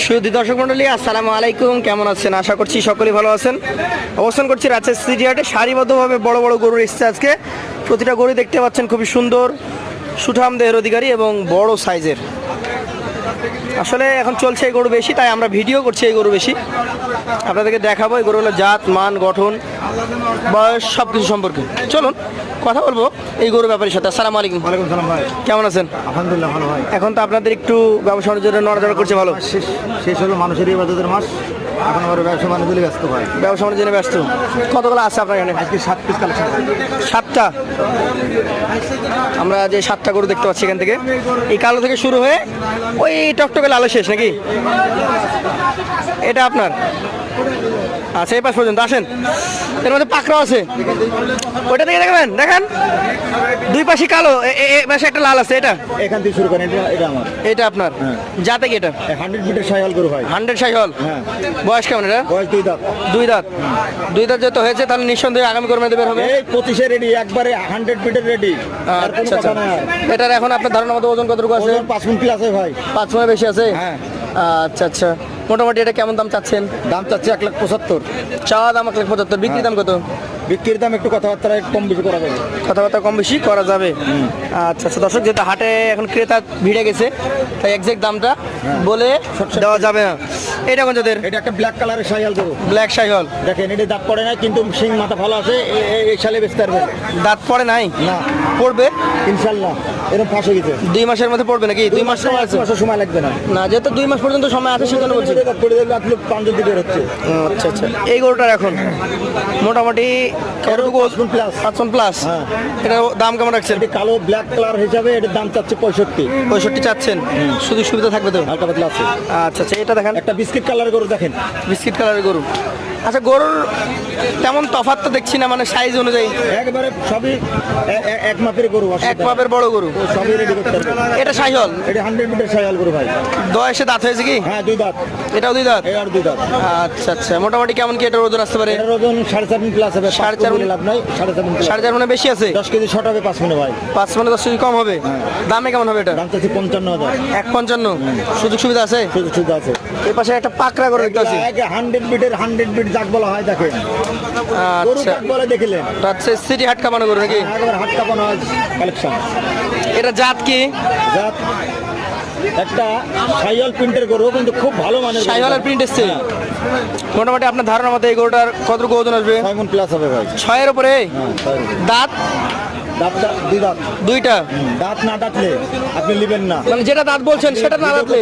সুধী দর্শক মন্ডলী, আসসালামু আলাইকুম। কেমন আছেন? আশা করছি সকলেই ভালো আছেন। অবস্থান করছি রাজশাহী সিটি হাটে। সারিবদ্ধভাবে বড় বড় গরু এসেছে আজকে। প্রতিটা গরু দেখতে পাচ্ছেন খুবই সুন্দর, সুঠাম দেহের অধিকারী এবং বড় সাইজের। আসলে এখন চলছে এই গরু বেশি, তাই আমরা ভিডিও করছি এই গরু বেশি। আপনাদেরকে দেখাবো এই গরুগুলোর জাত, মান, গঠন, বয়স সব কিছু সম্পর্কে। চলুন কথা বলবো এই গরু ব্যাপারের সাথে। আসসালামু আলাইকুম। ওয়ালাইকুম সালাম ভাই। কেমন আছেন? আলহামদুলিল্লাহ ভালো ভাই। এখন তো আপনাদের একটু ব্যবসা বাণিজ্যের জন্য নড়াচড়া করছে ভালো। শেষ হলো মানুষের ইবাদতের মাস, এখন আবার ব্যবসা বাণিজ্যে ব্যস্ত ভাই। ব্যবসা বাণিজ্যের জন্য ব্যস্ত। কতগুলো আছে আপনার এখানে? আজকে 7 পিস কালেকশন। 7টা। আমরা যে 7টা গরু দেখতে পাচ্ছি এখান থেকে, এই কালো থেকে শুরু হয়ে ওই টকটকে লাল শেষ নাকি? এটা আপনার? আচ্ছা, এই পাশ পর্যন্ত আসেন। এর মধ্যে পাকড়াও আছে, ওইটা থেকে দেখবেন। দেখেন দুই পাশে কালো, পাশে একটা লাল আছে। এটা এখান থেকে শুরু করেন। এটা আমার। এটা আপনার? যাতে কি এটা? 100 ফিটের শাহিওয়াল গরু ভাই। 100 শাহিওয়াল। হ্যাঁ। বয়স কেমন এটা? বয়স 2 দাঁত। 2 দাঁত। 2 দাঁত যেহেতু হয়েছে, তাহলে নিঃসন্দেহে আগামী কোরবানিতে বের হবে। এই 25 রেডি, একবারে 100 ফিটের রেডি। আচ্ছা আচ্ছা। এটার এখন আপনার ধারণা মতো ওজন কতটুকু আছে? 5 মণ প্লাস আছে ভাই। 5 মণের বেশি আছে? হ্যাঁ। আচ্ছা আচ্ছা। মোটামুটি এটা কেমন দাম চাচ্ছেন? দাম চাচ্ছে 1,75,000। চাওয়া দাম 1,75,000, বিক্রি দাম কত? বিক্রির দাম একটু কথাবার্তা কম বেশি করা যাবে। কথাবার্তা কম বেশি করা যাবে। আচ্ছা আচ্ছা। দর্শক, যেহেতু হাটে এখন ক্রেতা ভিড়ে গেছে, তাই এক্সাক্ট দামটা বলে দেওয়া যাবে না। এটা কোন জাতের? এটা একটা ব্ল্যাক কালারের শাহিওয়াল গরু। ব্ল্যাক শাহিওয়াল। দেখেন, এটা দাঁত পড়ে না, কিন্তু শিং মাথা ভালো আছে। এই সালে বেচতে পারবে। দাঁত পড়ে নাই? না, পড়বে ইনশাআল্লাহ। এরকম ফাঁসে গেছে। 2 মাসের মধ্যে পড়বে নাকি? 2 মাস সময় আছে? 1 মাসের সময় লাগবে না। না, যেহেতু 2 মাস পর্যন্ত সময় আছে সেজন্য বলছি। পড়ে যাবে, আপনি পাঞ্জর দিকে হচ্ছে। আচ্ছা আচ্ছা। এই গরুটার এখন মোটামুটি 5 মণ প্লাস। 5 মণ প্লাস। এটার দাম কেমন রাখছেন? এটি কালো ব্ল্যাক কালার হিসাবে এটার দাম চাচ্ছে 65। 65 চাচ্ছেন? সুযোগ সুবিধা থাকবে তো? হালকা পাতলা আছে। আচ্ছা আচ্ছা। এটা দেখেন, একটা বিস্কিট কালার গরু দেখেন। বিস্কিট কালারের গরু। আচ্ছা, গরুর তেমন তফাৎ তো দেখছি না, মানে সাইজ অনুযায়ী একবারে সবই এক মাপের গরু। এক মাপের বড় গরু। সবই রেডি করতে পারবে। এটা শাহিওয়াল? এটা 100 মিটার শাহিওয়াল গরু ভাই। বয়সে দাঁত হয়েছে কি? হ্যাঁ, 2 দাঁত। এটাও 2 দাঁত? আর 2 দাঁত। আচ্ছা আচ্ছা। মোটামুটি কেমন কি এটার ওজন আসতে পারে? এটার ওজন 7.5 প্লাস হবে। 4.5 মণ লাভ নাই। 7.5 4.5 মণে বেশি আছে? 10 কেজি শর্ট হবে 5 মণে ভাই। 5 মণে 10 কেজি কম হবে। দামে কেমন হবে এটা? দাম চাচ্ছি 55,000। 1.55। সুযোগ সুবিধা আছে? সুযোগ সুবিধা আছে। এই পাশে একটা পাকড়া গরু দেখতে পাচ্ছি। 100 বিটের 100 বিট যাক বলা হয়। দেখেন গরু আচ্ছা। কাক বলে দেখিলেন। রাজশাহী সিটি হাট কামানো গরু নাকি? একবার হাত কাঁপানো কালেকশন। এটা জাত কি? জাত একটা শাহিওয়াল প্রিন্টের গরু, কিন্তু খুব ভালো মানের। শাহিওয়ালের প্রিন্ট এসছে। মোটামুটি আপনার ধারণা মতো এই গরুটার কতটুকু ওজন আসবে? 6 মণ প্লাস হবে ভাই। 6 এর উপরে? দাঁত? দাঁত 2 দাঁত। 2টা? দাঁত না ডাকলে আপনি নেবেন না। মানে যেটা দাঁত বলছেন সেটা না দাঁতলে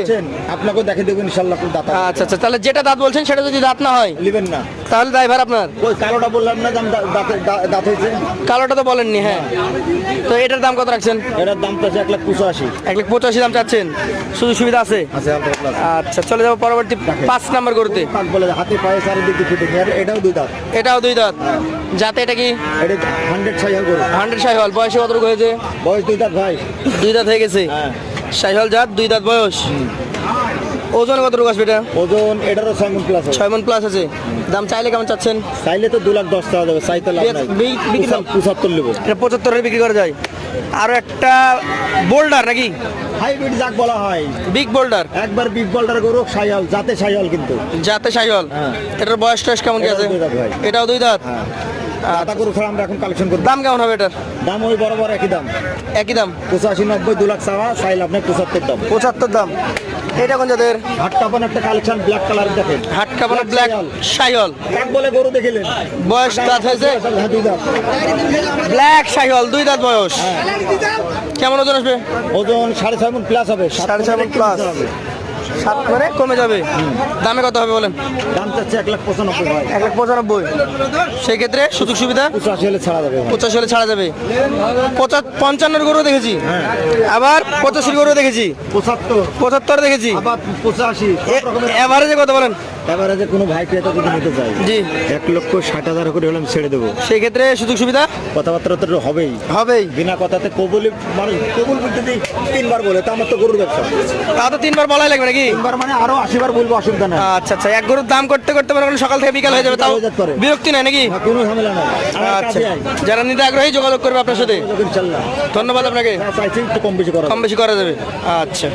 আপনাকে দেখে দেবেন ইনশাআল্লাহ আপনি দাঁত। আচ্ছা আচ্ছা। তাহলে যেটা দাঁত বলছেন সেটা যদি দাঁত না হয় নেবেন না। তাহলে ড্রাইভার আপনার। ওই কালোটা বললাম না, দাঁত হয়েছে। কালোটা তো বলেননি। হ্যাঁ। তো এটার দাম কত রাখছেন? এটার দাম তো 1,85,000। 1,85,000 দাম চাচ্ছেন? সুযোগ সুবিধা আছে? আচ্ছা, চলে যাবো পরবর্তী 5 নাম্বার গরুতে। পাক বলে হাতে পায়ে চারিদিকে ফিটিং। এটাও 2 দাঁত। এটাও 2 দাঁত। যাতে এটা কি? এটা 100 শাহিওয়াল গরু। 100 শাহিওয়াল। বয়সে কতটুকু হয়েছে? বয়স 2 দাঁত ভাই। 2 দাঁত হয়ে গেছে। হ্যাঁ। শাহিওয়াল জাত, 2 দাঁত বয়স। ওজন কতটুকু আসবে এটা? ওজন এটারও 6 মণ প্লাস। 6 মণ প্লাস আছে। দাম চাইলে কেমন চাচ্ছেন? চাইলে তো 2,10,000 চাওয়া যাবে। চাইতে লাভ নাই। বিক্রি দাম 75 নেব। এটা 75 বিক্রি করা যায়। আরো একটা বোল্ডার নাকি? হাইব্রিড যাক বলা হয়। Big boulder. একবার বিগ বোল্ডার গরু শাহিওয়াল, জাতে শাহিওয়াল কিন্তু। যাতে শাহিওয়াল। হ্যাঁ। এটার বয়স টয়স কেমন কি আছে? এটাও 2 দাঁত ভাই। এটাও 2 দাঁত। দাতা গরু ছাড়া আমরা এখন কালেকশন করব। দাম কেমন হবে এটার? দাম ওই বরাবর একই দাম। একই দাম? 85-90 2 লাখ চাওয়া, চাইলে আপনি 75 দাম। 75 দাম। এটা কোন জাতের? হাট কাপান একটা কালেকশন ব্ল্যাক কালার দেখেন। হাট কাপানো ব্ল্যাক শাহিওয়াল। কাক বলে গরু দেখিলেন। বয়স দাঁত হয়েছে? হ্যাঁ, 2 দাঁত। ব্ল্যাক শাহিওয়াল, 2 দাঁত বয়স। কেমন ওজন আসবে? ওজন 6.5 মণ প্লাস হবে। 6.5 মণ প্লাস। 7 মানে কমে যাবে। দামে কত হবে বলেন? দাম চাচ্ছে 1,95,000 ভাই। 1,95,000। সেই ক্ষেত্রে সুযোগ সুবিধা? 85 হলে ছাড়া যাবে। 85 হলে ছাড়া যাবে। 55 গরু দেখেছি, আবার 85 গরু দেখেছি, 75 দেখেছি, আবার 85। এভারেজে কত বলেন? এভারেজে কোনো ভাই ক্রেতা যদি নিতে চাই, জি, 1,60,000 করে হলে আমি ছেড়ে দেবো। সেই ক্ষেত্রে সুযোগ সুবিধা? কথাবার্তা তো হবেই। বিনা কথাতে কবুল মানুষ কবুল বলতে 3বার বলে, তা আমার তো গরুর ব্যবসা। তা তো 3বার বলাই লাগবে নাকি? 3বার মানে আরো 80 বার বলবো, অসুবিধা নাই। আচ্ছা আচ্ছা। এক গরুর দাম করতে করতে মনে করেন সকাল থেকে বিকাল হয়ে যাবে, তাও বিরক্তি নাই নাকি? কোনো ঝামেলা নাই। আচ্ছা, যারা নিতে আগ্রহী যোগাযোগ করবে আপনার সাথে। ইনশাআল্লাহ। ধন্যবাদ আপনাকে। চাইছি একটু কম বেশি করা যাবে। আচ্ছা।